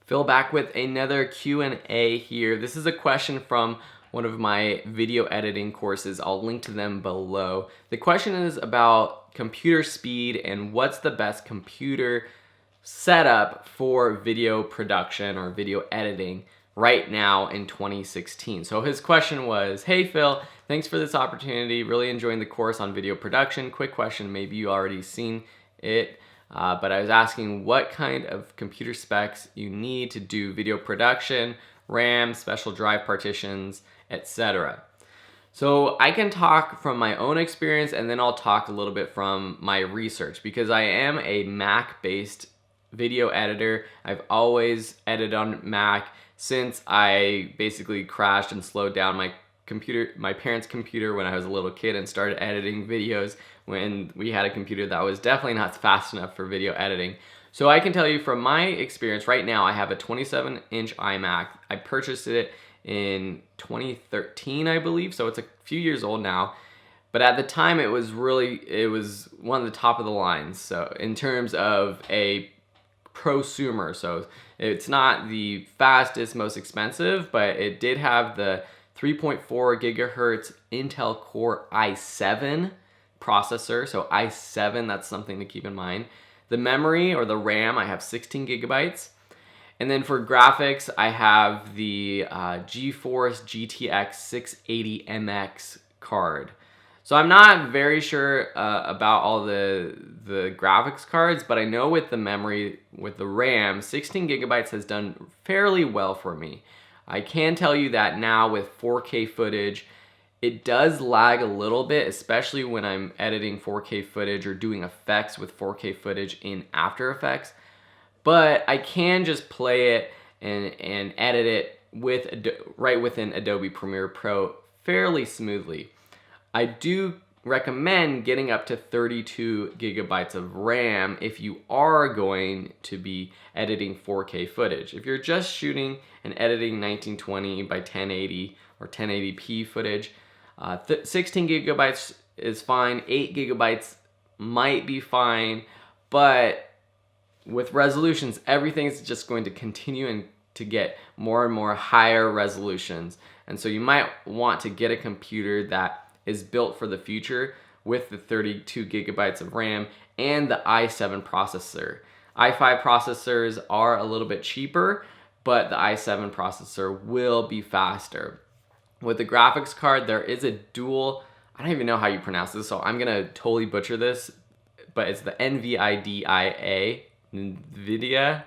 Phil back with another Q&A here. This is a question from one of my video editing courses. I'll link to them below. The question is about computer speed and what's the best computer setup for video production or video editing right now in 2016. So his question was, hey Phil, thanks for this opportunity. Really enjoying the course on video production. Quick question, maybe you already seen it. But I was asking what kind of computer specs you need to do video production, RAM, special drive partitions, etc. So I can talk from my own experience and then I'll talk a little bit from my research because I am a Mac-based video editor. I've always edited on Mac since I basically crashed and slowed down my parents' computer when I was a little kid and started editing videos when we had a computer that was definitely not fast enough for video editing. So I can tell you from my experience right now, I have a 27-inch iMac. I purchased it in 2013, I believe, so it's a few years old now. But at the time, it was one of the top of the lines. So in terms of a prosumer, so it's not the fastest, most expensive, but it did have the 3.4 gigahertz Intel Core i7 processor. So i7, that's something to keep in mind. The memory or the RAM, I have 16 gigabytes. And then for graphics, I have the GeForce GTX 680MX card. So I'm not very sure about all the graphics cards, but I know with the memory, with the RAM, 16 gigabytes has done fairly well for me. I can tell you that now with 4K footage, it does lag a little bit, especially when I'm editing 4K footage or doing effects with 4K footage in After Effects. But I can just play it and edit it right within Adobe Premiere Pro fairly smoothly. I do recommend getting up to 32 gigabytes of RAM if you are going to be editing 4K footage. If you're just shooting and editing 1920 by 1080 or 1080p footage, 16 gigabytes is fine. 8 gigabytes might be fine, but with resolutions, everything's just going to continue and to get more and more higher resolutions. And so you might want to get a computer that is built for the future with the 32 gigabytes of RAM and the i7 processor. i5 processors are a little bit cheaper, but the i7 processor will be faster. With the graphics card, there is a dual, I don't even know how you pronounce this, so I'm gonna totally butcher this, but it's the NVIDIA, NVIDIA.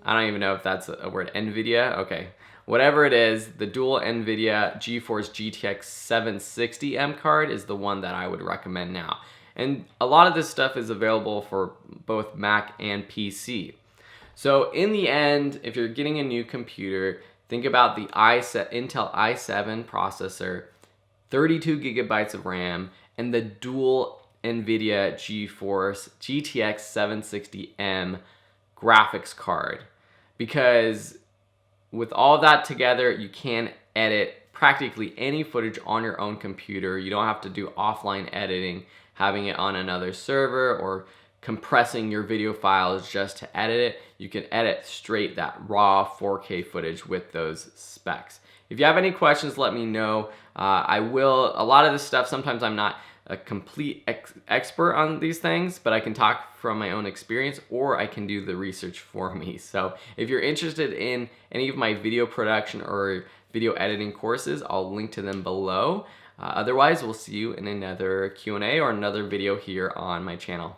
I don't even know if that's a word, NVIDIA, okay. Whatever it is, the dual NVIDIA GeForce GTX 760M card is the one that I would recommend now. And a lot of this stuff is available for both Mac and PC. So in the end, if you're getting a new computer, think about the Intel i7 processor, 32 gigabytes of RAM, and the dual NVIDIA GeForce GTX 760M graphics card. Because with all that together, you can edit practically any footage on your own computer. You don't have to do offline editing, having it on another server or compressing your video files just to edit it. You can edit straight that raw 4K footage with those specs. If you have any questions, let me know. A lot of this stuff, sometimes I'm not a complete expert on these things, but I can talk from my own experience or I can do the research for me. So if you're interested in any of my video production or video editing courses, I'll link to them below. Otherwise, we'll see you in another Q&A or another video here on my channel.